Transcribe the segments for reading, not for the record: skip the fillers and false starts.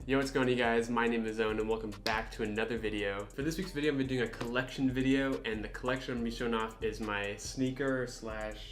Yo, what's going on, you guys? My name is Owen and welcome back to another video. For this week's video, I'm going to be doing a collection video, and the collection I'm going to be showing off is my sneaker slash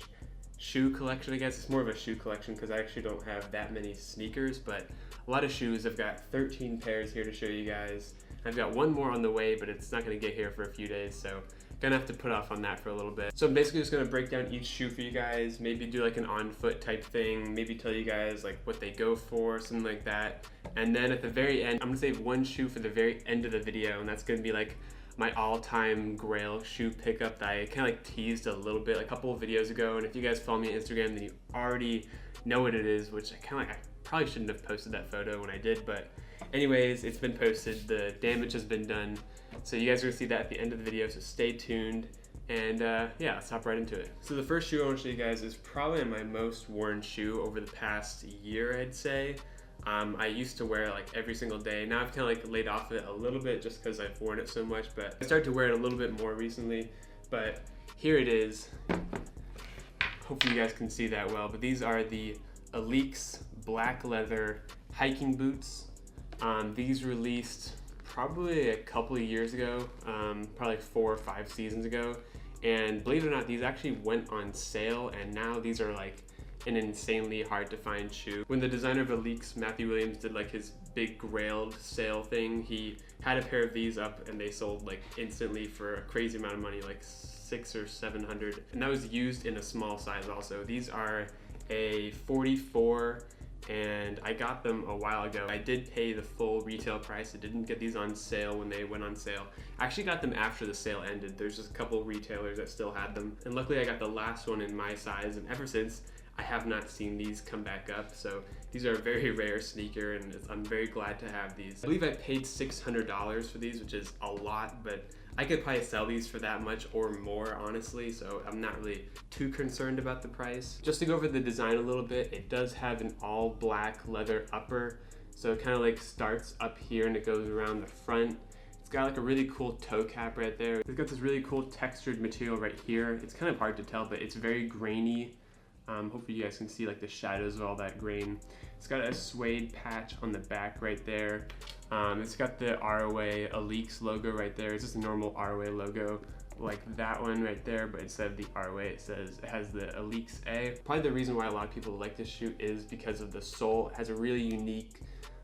shoe collection, I guess. It's more of a shoe collection because I actually don't have that many sneakers, but a lot of shoes. I've got 13 pairs here to show you guys. I've got one more on the way, but it's not going to get here for a few days, so gonna have to put off on that for a little bit. So I'm basically just gonna break down each shoe for you guys, maybe do like an on foot type thing, maybe tell you guys like what they go for, something like that. And then at the very end, I'm gonna save one shoe for the very end of the video, and that's gonna be like my all-time Grail shoe pickup that I kind of like teased a little bit a couple of videos ago. And if you guys follow me on Instagram, then you already know what it is, which I probably shouldn't have posted that photo when I did, but anyways, it's been posted, the damage has been done. So you guys are gonna see that at the end of the video, so stay tuned. And yeah, let's hop right into it. So the first shoe I wanna show you guys is probably my most worn shoe over the past year, I'd say. I used to wear it like every single day. Now I've kind of like laid off of it a little bit just because I've worn it so much, but I started to wear it a little bit more recently. But here it is. Hopefully you guys can see that well, but these are the Owens black leather hiking boots. These released probably a couple of years ago, probably like 4 or 5 seasons ago. And believe it or not, these actually went on sale, and now these are like an insanely hard to find shoe. When the designer of Owens, Matthew Williams, did like his big Grailed sale thing, he had a pair of these up and they sold like instantly for a crazy amount of money, like $600 or $700. And that was used in a small size also. These are a 44, and I got them a while ago. I did pay the full retail price. I didn't get these on sale when they went on sale. I actually got them after the sale ended. There's just a couple retailers that still had them. And luckily I got the last one in my size, and ever since I have not seen these come back up. So these are a very rare sneaker, and I'm very glad to have these. I believe I paid $600 for these, which is a lot, but I could probably sell these for that much or more, honestly, so I'm not really too concerned about the price. Just to go over the design a little bit, it does have an all black leather upper, so it kind of like starts up here and it goes around the front. It's got like a really cool toe cap right there. It's got this really cool textured material right here. It's kind of hard to tell, but it's very grainy. Hopefully you guys can see like the shadows of all that grain. It's got a suede patch on the back right there. It's got the ROA Owens logo right there. It's just a normal ROA logo like that one right there, but instead of the ROA, it has the Owens A. Probably the reason why a lot of people like this shoe is because of the sole. It has a really unique,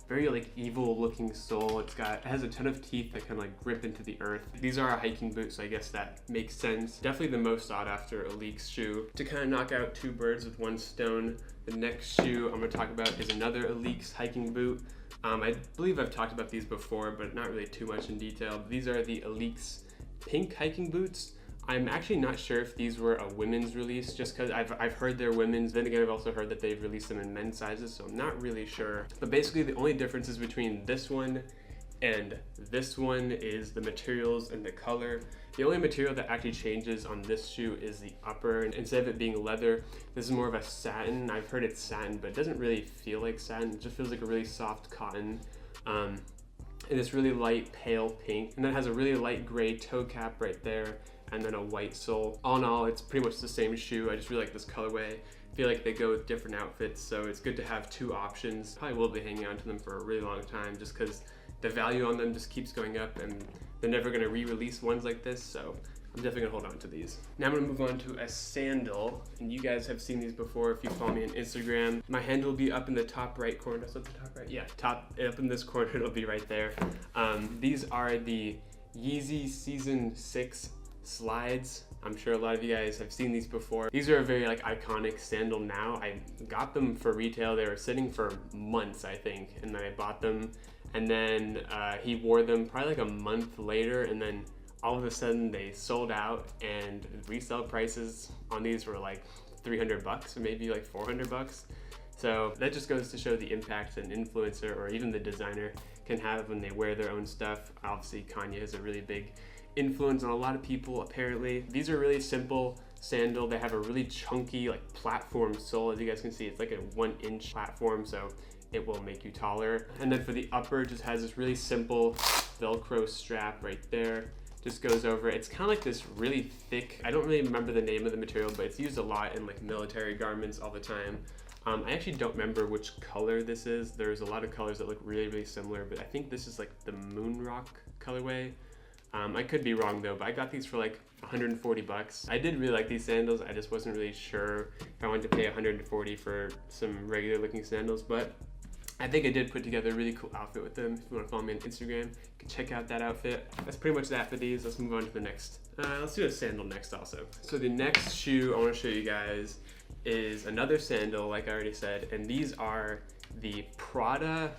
very like evil looking sole. It has a ton of teeth that kind of like grip into the earth. These are a hiking boot, so I guess that makes sense. Definitely the most sought after Owens shoe. To kind of knock out 2 birds with 1 stone, the next shoe I'm gonna talk about is another Owens hiking boot. I believe I've talked about these before, but not really too much in detail. These are the Owens pink hiking boots. I'm actually not sure if these were a women's release, just because I've heard they're women's. Then again, I've also heard that they've released them in men's sizes, so I'm not really sure. But basically, the only differences between this one and this one is the materials and the color. The only material that actually changes on this shoe is the upper. And instead of it being leather, this is more of a satin. I've heard it's satin, but it doesn't really feel like satin. It just feels like a really soft cotton. And it's really light pale pink. And then it has a really light gray toe cap right there, and then a white sole. All in all, it's pretty much the same shoe. I just really like this colorway. I feel like they go with different outfits, so it's good to have 2 options. Probably will be hanging on to them for a really long time just because the value on them just keeps going up, and they're never gonna re-release ones like this, so I'm definitely gonna hold on to these. Now I'm gonna move on to a sandal, and you guys have seen these before if you follow me on Instagram. My handle will be up in the top right corner. That's at the top right? Yeah, up in this corner, it'll be right there. These are the Yeezy Season 6 slides. I'm sure a lot of you guys have seen these before. These are a very like iconic sandal now. I got them for retail. They were sitting for months, I think, and then I bought them, and then he wore them probably like a month later, and then all of a sudden they sold out, and resale prices on these were like $300 or maybe like $400. So that just goes to show the impact an influencer or even the designer can have when they wear their own stuff. Obviously Kanye has a really big influence on a lot of people apparently. These are really simple sandal. They have a really chunky like platform sole. As you guys can see, it's like a 1-inch platform, so it will make you taller. And then for the upper, it just has this really simple Velcro strap right there. Just goes over. It's kind of like this really thick, I don't really remember the name of the material, but it's used a lot in like military garments all the time. I actually don't remember which color this is. There's a lot of colors that look really, really similar, but I think this is like the Moon Rock colorway. I could be wrong though, but I got these for like 140 bucks. I did really like these sandals. I just wasn't really sure if I wanted to pay 140 for some regular looking sandals, but I think I did put together a really cool outfit with them. If you want to follow me on Instagram, you can check out that outfit. That's pretty much that for these. Let's move on to the next. Let's do a sandal next also. So the next shoe I want to show you guys is another sandal, like I already said, and these are the Prada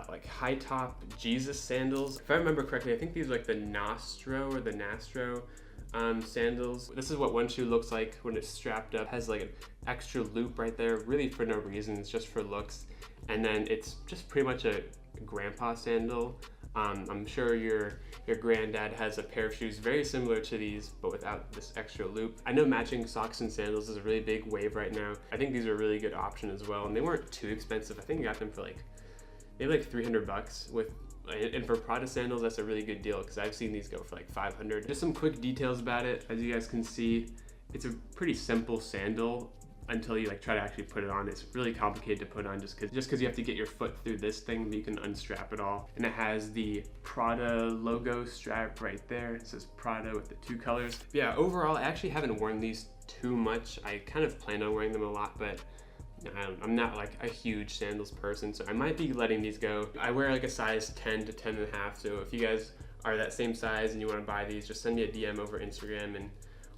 like high top Jesus sandals. If I remember correctly, I think these are like the Nostro or the Nastro sandals. This is what one shoe looks like when it's strapped up. It has like an extra loop right there, really for no reason, it's just for looks. And then it's just pretty much a grandpa sandal. I'm sure your granddad has a pair of shoes very similar to these, but without this extra loop. I know matching socks and sandals is a really big wave right now. I think these are a really good option as well, and they weren't too expensive. I think I got them for like maybe like 300 bucks with, and for Prada sandals, that's a really good deal because I've seen these go for like 500. Just some quick details about it. As you guys can see, it's a pretty simple sandal until you like try to actually put it on. It's really complicated to put on just because you have to get your foot through this thing, but you can unstrap it all. And it has the Prada logo strap right there. It says Prada with the 2 colors. But yeah, overall, I actually haven't worn these too much. I kind of plan on wearing them a lot, but I'm not like a huge sandals person, so I might be letting these go. I wear like a size 10 to 10 and a half, so if you guys are that same size and you want to buy these, just send me a DM over Instagram and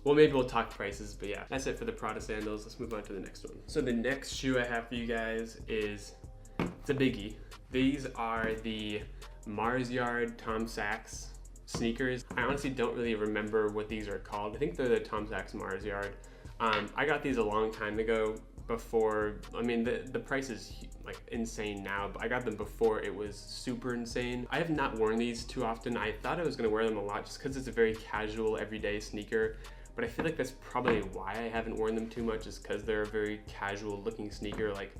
maybe we'll talk prices. But yeah, that's it for the Prada sandals. Let's move on to the next one. So the next shoe I have for you guys it's a biggie. These are the Mars Yard Tom Sachs sneakers. I honestly don't really remember what these are called. I think they're the Tom Sachs Mars Yard. I got these a long time ago before, I mean, the price is like insane now, but I got them before it was super insane. I have not worn these too often. I thought I was gonna wear them a lot just because it's a very casual, everyday sneaker, but I feel like that's probably why I haven't worn them too much, is because they're a very casual looking sneaker. Like,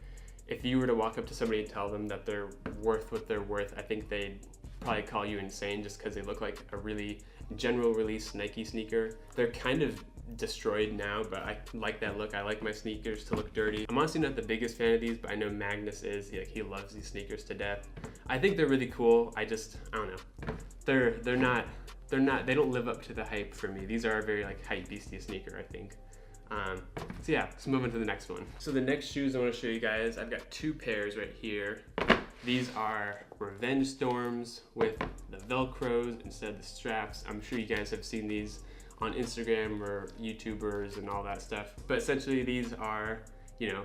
if you were to walk up to somebody and tell them that they're worth what they're worth, I think they'd probably call you insane just because they look like a really general release Nike sneaker. They're kind of destroyed now, but I like that look. I like my sneakers to look dirty. I'm honestly not the biggest fan of these, but I know Magnus is. He loves these sneakers to death. I think they're really cool. I don't know. They don't live up to the hype for me. These are a very like hype beastie sneaker, I think. So yeah, let's move on to the next one. So the next shoes I want to show you guys, I've got 2 pairs right here. These are Revenge Storms with the Velcros instead of the straps. I'm sure you guys have seen these on Instagram or YouTubers and all that stuff. But essentially these are,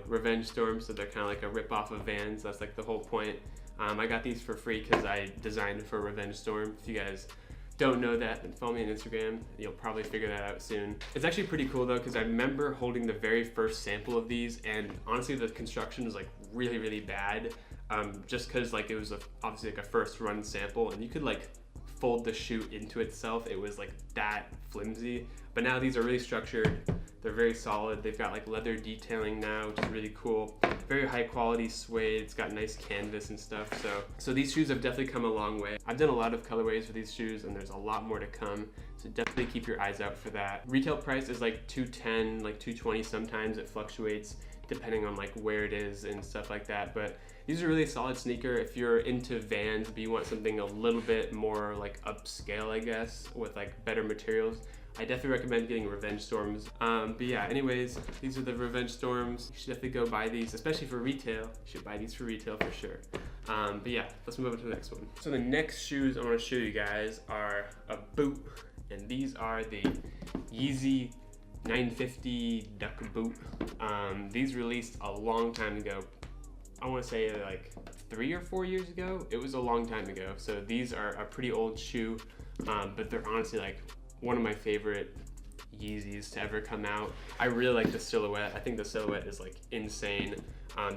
Revenge Storms, so they're kind of like a rip-off of Vans. That's like the whole point. I got these for free because I designed for Revenge Storm. If you guys don't know that, then follow me on Instagram. You'll probably figure that out soon. It's actually pretty cool though, because I remember holding the very first sample of these, and honestly the construction was like really, really bad. Just because like it was obviously like a first run sample, and you could like fold the shoe into itself. It was like that flimsy. But now these are really structured. They're very solid. They've got like leather detailing now, which is really cool. Very high quality suede. It's got nice canvas and stuff. So these shoes have definitely come a long way. I've done a lot of colorways for these shoes, and there's a lot more to come. So definitely keep your eyes out for that. Retail price is like $210, like $220 sometimes. It fluctuates depending on like where it is and stuff like that. But these are really a solid sneaker if you're into Vans, but you want something a little bit more like upscale, I guess, with like better materials. I definitely recommend getting Revenge Storms. But yeah, anyways, these are the Revenge Storms. You should definitely go buy these, especially for retail. You should buy these for retail for sure. But yeah, let's move on to the next one. So the next shoes I want to show you guys are a boot, and these are the Yeezy 950 Duck Boot. These released a long time ago. I want to say like 3 or 4 years ago. It was a long time ago. So these are a pretty old shoe, but they're honestly like one of my favorite Yeezys to ever come out. I really like the silhouette. I think the silhouette is like insane.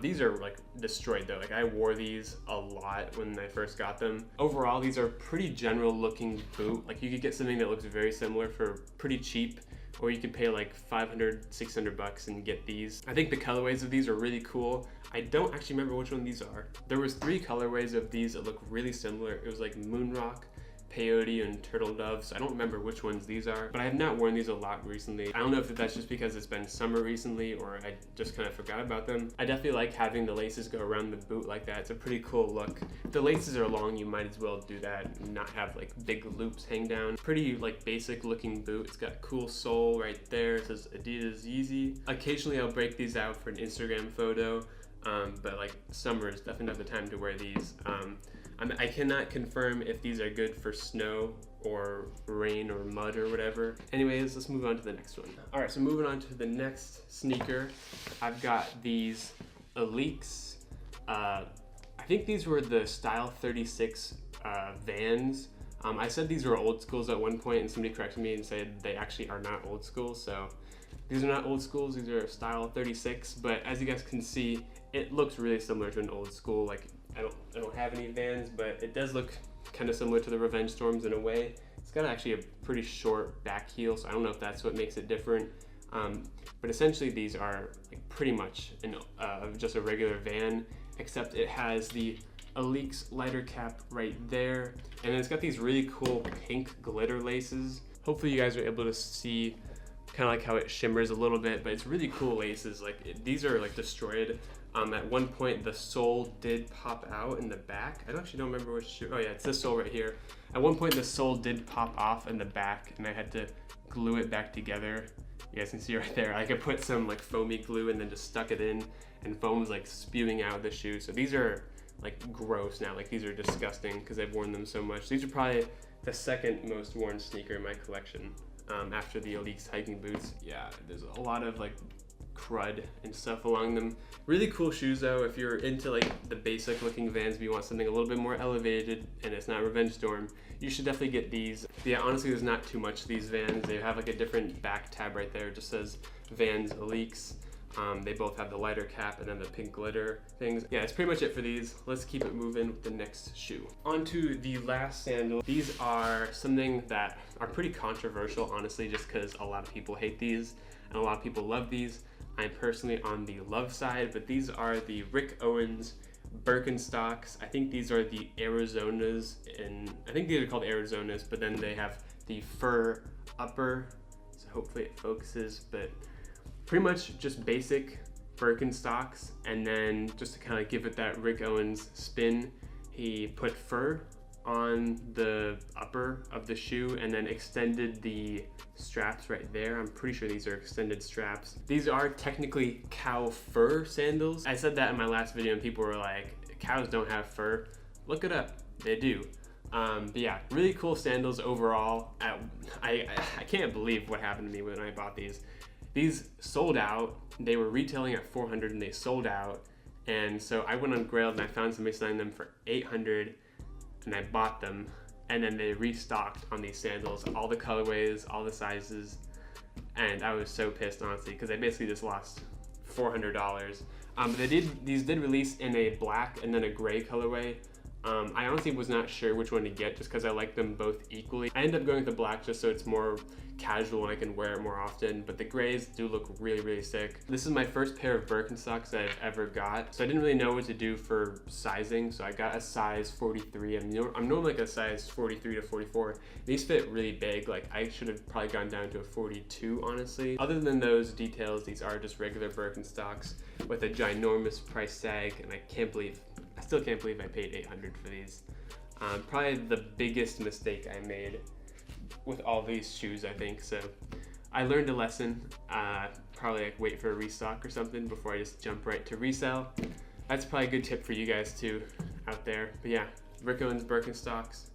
These are like destroyed though. Like I wore these a lot when I first got them. Overall, these are pretty general looking boot. Like you could get something that looks very similar for pretty cheap, or you could pay like 500, 600 bucks and get these. I think the colorways of these are really cool. I don't actually remember which one these are. There was 3 colorways of these that look really similar. It was like Moon Rock, peyote and turtle doves. I don't remember which ones these are, but I have not worn these a lot recently. I don't know if that's just because it's been summer recently or I just kind of forgot about them. I definitely like having the laces go around the boot like that. It's a pretty cool look. If the laces are long, you might as well do that and not have like big loops hang down. Pretty like basic looking boot. It's got a cool sole right there. It says Adidas Yeezy. Occasionally I'll break these out for an Instagram photo, but like summer is definitely not the time to wear these. I cannot confirm if these are good for snow or rain or mud or whatever. Anyways, let's move on to the next one. All right, so moving on to the next sneaker, I've got these Owens. I think these were the Style 36 Vans. I said these were old schools at one point, and somebody corrected me and said they actually are not old school. So these are not old schools, these are Style 36, but as you guys can see, it looks really similar to an old school. Like I don't have any Vans, but it does look kind of similar to the Revenge Storms in a way. It's got actually a pretty short back heel, so I don't know if that's what makes it different. But essentially these are like pretty much just a regular Van, except it has the Owens lighter cap right there, and then it's got these really cool pink glitter laces. Hopefully you guys are able to see kind of like how it shimmers a little bit, but it's really cool laces. Like these are like destroyed. At one point the sole did pop out in the back. I actually don't remember which shoe. Oh yeah, it's this sole right here. At one point the sole did pop off in the back and I had to glue it back together. You guys can see right there. I could put some like foamy glue and then just stuck it in, and foam was like spewing out of the shoe. So these are like gross now. Like these are disgusting because I've worn them so much. These are probably the second most worn sneaker in my collection, after the Owens hiking boots. Yeah, there's a lot of like crud and stuff along them. Really cool shoes though. If you're into like the basic looking Vans but you want something a little bit more elevated and it's not Revenge Storm, you should definitely get these. Yeah, honestly there's not too much of these Vans. They have like a different back tab right there. It just says Vans Owens. They both have the lighter cap and then the pink glitter things. Yeah, that's pretty much it for these. Let's keep it moving with the next shoe. On to the last sandal. These are something that are pretty controversial, honestly, just because a lot of people hate these and a lot of people love these. I'm personally on the love side, but these are the Owens Birkenstocks. I think these are the Arizonas, and I think these are called Arizonas, but then they have the fur upper, so hopefully it focuses, but pretty much just basic Birkenstocks, and then just to kind of give it that Owens spin, he put fur on the upper of the shoe and then extended the straps right there. I'm pretty sure these are extended straps. These are technically cow fur sandals. I said that in my last video and people were like, cows don't have fur. Look it up, they do. But yeah, really cool sandals overall. I can't believe what happened to me when I bought these. These sold out. They were retailing at $400 and they sold out. And so I went on Grailed and I found somebody selling them for $800 and I bought them. And then they restocked on these sandals, all the colorways, all the sizes. And I was so pissed, honestly, because I basically just lost $400. But these did release in a black and then a gray colorway. I honestly was not sure which one to get just because I like them both equally. I ended up going with the black just so it's more casual and I can wear it more often, but the grays do look really, really sick. This is my first pair of Birkenstocks that I've ever got, so I didn't really know what to do for sizing, so I got a size 43. I'm normally like a size 43 to 44. These fit really big. Like I should have probably gone down to a 42, honestly. Other than those details, these are just regular Birkenstocks with a ginormous price tag, and I still can't believe I paid $800 for these. Probably the biggest mistake I made with all these shoes, I think. So I learned a lesson. Probably like wait for a restock or something before I just jump right to resell. That's probably a good tip for you guys too out there. But yeah, Owens Birkenstocks,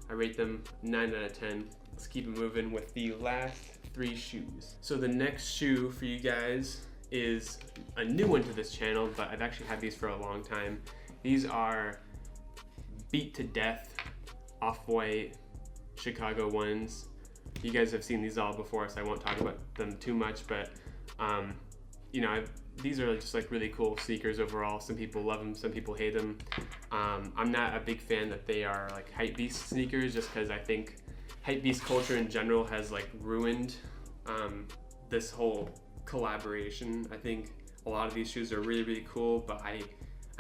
I rate them 9 out of 10. Let's keep it moving with the last 3 shoes. So the next shoe for you guys is a new one to this channel, but I've actually had these for a long time. These are Beat to Death Off-White Chicago ones. You guys have seen these all before, so I won't talk about them too much, but you know, these are just like really cool sneakers overall. Some people love them, some people hate them. I'm not a big fan that they are like hypebeast sneakers, just because I think hypebeast culture in general has like ruined this whole collaboration. I think a lot of these shoes are really, really cool, but I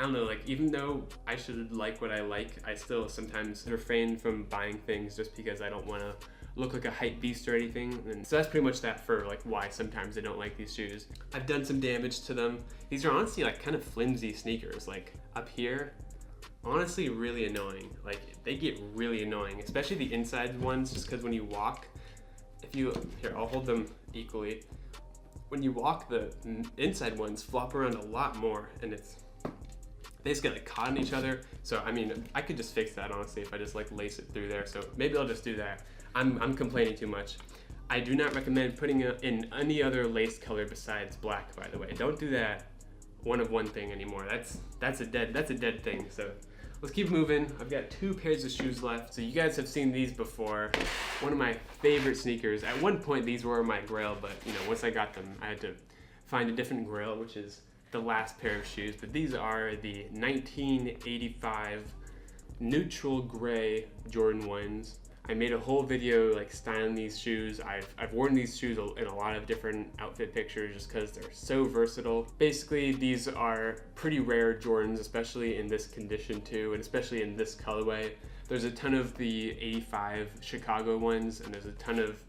I don't know, like even though I should like what I like, I still sometimes refrain from buying things just because I don't want to look like a hype beast or anything. And so that's pretty much that for like why sometimes I don't like these shoes. I've done some damage to them. These are honestly like kind of flimsy sneakers. Like up here, honestly really annoying. Like they get really annoying, especially the inside ones, just because when you walk, here, I'll hold them equally. When you walk, the inside ones flop around a lot more, and they just get like caught in each other. So I mean, I could just fix that honestly if I just like lace it through there. So maybe I'll just do that. I'm complaining too much. I do not recommend putting it in any other lace color besides black, by the way. Don't do that one of one thing anymore. That's a dead thing. So let's keep moving. I've got 2 pairs of shoes left. So you guys have seen these before. One of my favorite sneakers. At one point these were my Grail, but you know, once I got them, I had to find a different Grail, which is the last pair of shoes. But these are the 1985 neutral gray Jordan 1s. I made a whole video like styling these shoes. I've worn these shoes in a lot of different outfit pictures just because they're so versatile. Basically, these are pretty rare Jordans, especially in this condition too, and especially in this colorway. There's a ton of the 85 Chicago ones, and there's a ton of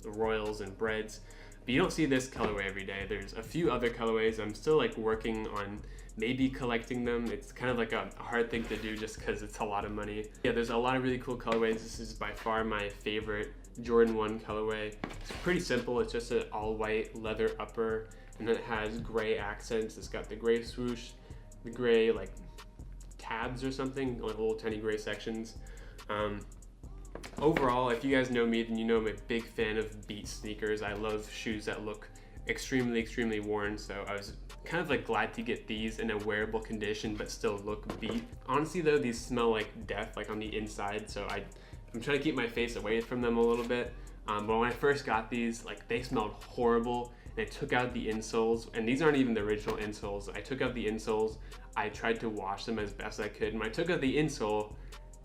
the Royals and Breads, but you don't see this colorway every day. There's a few other colorways. I'm still like working on maybe collecting them. It's kind of like a hard thing to do just because it's a lot of money. Yeah, there's a lot of really cool colorways. This is by far my favorite Jordan 1 colorway. It's pretty simple. It's just an all white leather upper, and then it has gray accents. It's got the gray swoosh, the gray like tabs or something, like little tiny gray sections. Overall, if you guys know me, then you know I'm a big fan of beat sneakers. I love shoes that look extremely worn, so I was kind of like glad to get these in a wearable condition but still look beat. Honestly though, these smell like death, like on the inside, so I'm trying to keep my face away from them a little bit. But when I first got these, like they smelled horrible, and I took out the insoles, and these aren't even the original insoles. I took out the insoles, I tried to wash them as best I could, and when I took out the insole,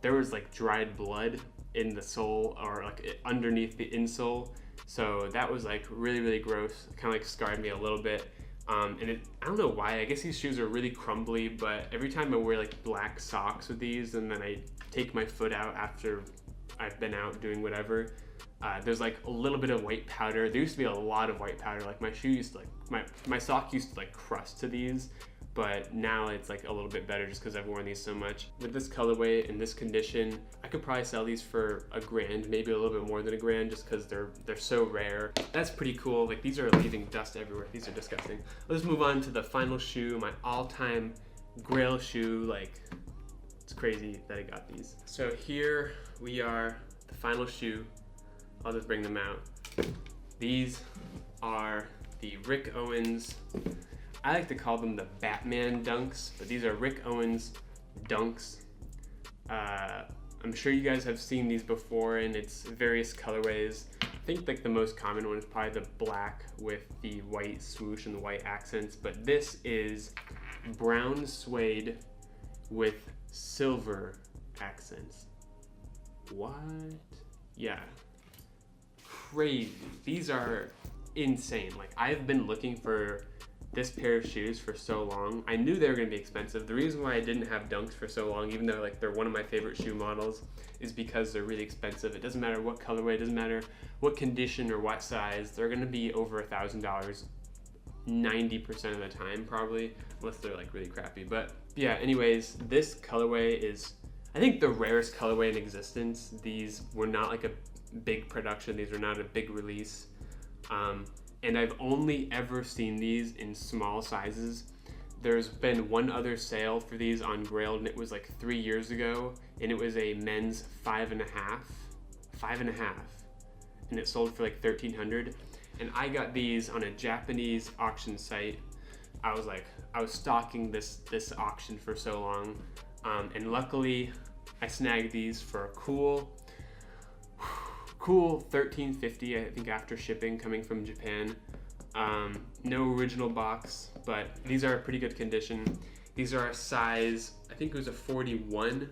there was like dried blood in the sole, or like underneath the insole. So that was like really gross. It kind of like scarred me a little bit. And I don't know why, I guess these shoes are really crumbly, but every time I wear like black socks with these and then I take my foot out after I've been out doing whatever, there's like a little bit of white powder. There used to be a lot of white powder. Like my shoe used to like, my sock used to like crust to these, but now it's like a little bit better just because I've worn these so much. With this colorway in this condition, I could probably sell these for $1,000, maybe a little bit more than $1,000, just because they're so rare. That's pretty cool. Like these are leaving dust everywhere. These are disgusting. Let's move on to the final shoe, my all-time Grail shoe. Like it's crazy that I got these. So here we are, the final shoe. I'll just bring them out. These are the Rick Owens, I like to call them the Batman dunks, but these are Rick Owens dunks. I'm sure you guys have seen these before in its various colorways. I think like the most common one is probably the black with the white swoosh and the white accents, but this is brown suede with silver accents. What? Yeah. Crazy. These are insane. Like I've been looking for this pair of shoes for so long. I knew they were going to be expensive. The reason why I didn't have dunks for so long, even though like they're one of my favorite shoe models, is because they're really expensive. It doesn't matter what colorway, it doesn't matter what condition or what size, they're going to be over $1,000 90% of the time probably, unless they're like really crappy. But yeah, anyways, this colorway is I think the rarest colorway in existence. These were not like a big production, these were not a big release. And I've only ever seen these in small sizes. There's been one other sale for these on Grailed, and it was like 3 years ago, and it was a men's 5.5, and it sold for like $1,300. And I got these on a Japanese auction site. I was stalking this auction for so long, and luckily I snagged these for a cool $13.50, I think, after shipping, coming from Japan. No original box, but these are a pretty good condition. These are a size, I think it was a 41,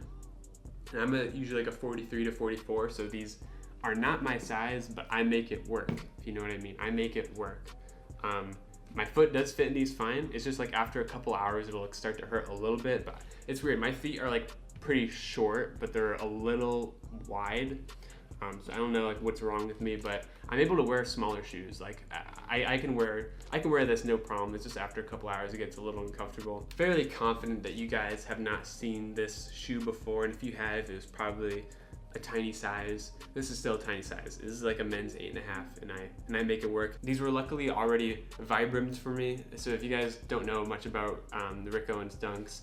and I'm usually like a 43 to 44, so these are not my size, but I make it work, if you know what I mean. I make it work. my foot does fit in these fine. It's just like after a couple hours, it'll like start to hurt a little bit, but it's weird. My feet are like pretty short, but they're a little wide. So I don't know like what's wrong with me, but I'm able to wear smaller shoes. Like I can wear this no problem. It's just after a couple hours it gets a little uncomfortable. Fairly confident that you guys have not seen this shoe before, and if you have, it was probably a tiny size. This is still a tiny size. This is like a men's 8.5, and I make it work. These were luckily already Vibrams for me. So if you guys don't know much about the Rick Owens Dunks,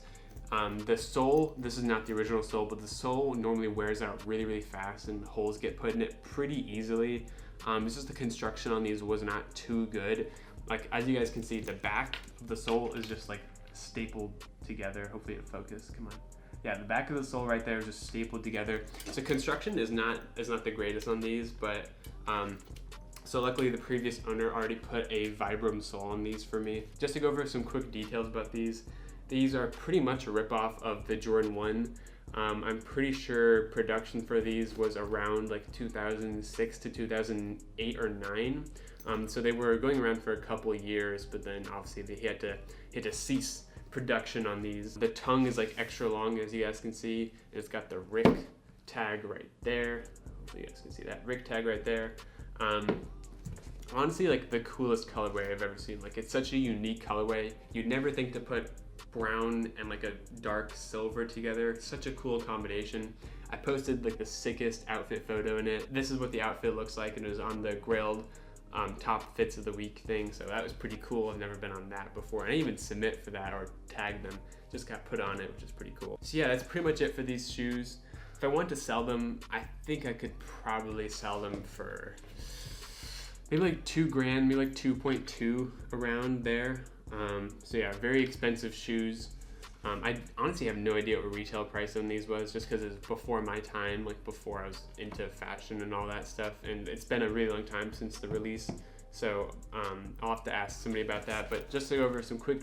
the sole, this is not the original sole, but the sole normally wears out really, really fast and holes get put in it pretty easily. It's just the construction on these was not too good. Like, as you guys can see, the back of the sole is just like stapled together. Hopefully it focus, come on. Yeah, the back of the sole right there is just stapled together. So construction is not the greatest on these, but so luckily the previous owner already put a Vibram sole on these for me. Just to go over some quick details about these. These are pretty much a ripoff of the Jordan 1. I'm pretty sure production for these was around like 2006 to 2008 or 9. So they were going around for a couple of years, but then obviously they had to cease production on these. The tongue is like extra long, as you guys can see. It's got the Rick tag right there. Hopefully you guys can see that Rick tag right there. Honestly, like the coolest colorway I've ever seen. Like, it's such a unique colorway. You'd never think to put brown and like a dark silver together. It's such a cool combination. I posted like the sickest outfit photo in it. This is what the outfit looks like, and it was on the Grailed top fits of the week thing, so that was pretty cool. I've never been on that before. I didn't even submit for that or tag them, just got put on it, which is pretty cool. So yeah, that's pretty much it for these shoes. If I want to sell them, I think I could probably sell them for maybe like $2,000, maybe like 2.2 around there. So yeah, very expensive shoes. I honestly have no idea what retail price on these was, just because it's before my time, like before I was into fashion and all that stuff, and it's been a really long time since the release, so I'll have to ask somebody about that. But just to go over some quick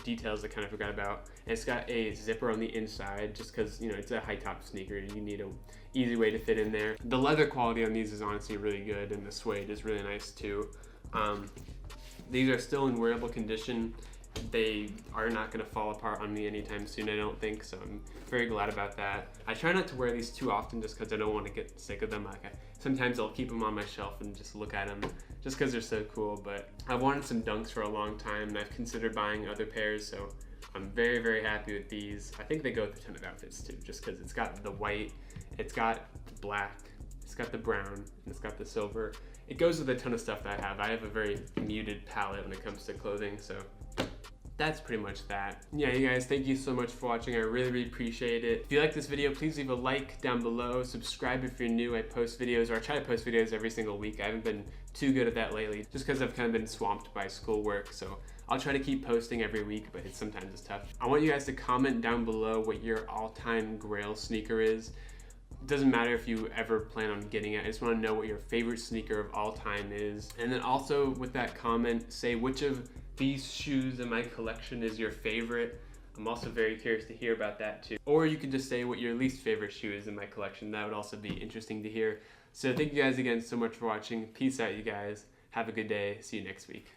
details I kind of forgot about, and it's got a zipper on the inside, just because, you know, it's a high top sneaker, you need an easy way to fit in there. The leather quality on these is honestly really good, and the suede is really nice too. These are still in wearable condition. They are not going to fall apart on me anytime soon, I don't think, so I'm very glad about that. I try not to wear these too often just because I don't want to get sick of them. Like, sometimes I'll keep them on my shelf and just look at them just because they're so cool, but I've wanted some Dunks for a long time, and I've considered buying other pairs, so I'm very, very happy with these. I think they go with a ton of outfits too, just because it's got the white, it's got the black, it's got the brown, and it's got the silver. It goes with a ton of stuff that I have. I have a very muted palette when it comes to clothing, so that's pretty much that. Yeah, you guys, thank you so much for watching. I really, really appreciate it. If you like this video, please leave a like down below. Subscribe if you're new. I post videos, or I try to post videos every single week. I haven't been too good at that lately, just because I've kind of been swamped by schoolwork. So I'll try to keep posting every week, but sometimes it's tough. I want you guys to comment down below what your all-time Grail sneaker is. It doesn't matter if you ever plan on getting it. I just want to know what your favorite sneaker of all time is. And then also with that comment, say which of these shoes in my collection is your favorite. I'm also very curious to hear about that too. Or you could just say what your least favorite shoe is in my collection. That would also be interesting to hear. So thank you guys again so much for watching. Peace out, you guys. Have a good day. See you next week.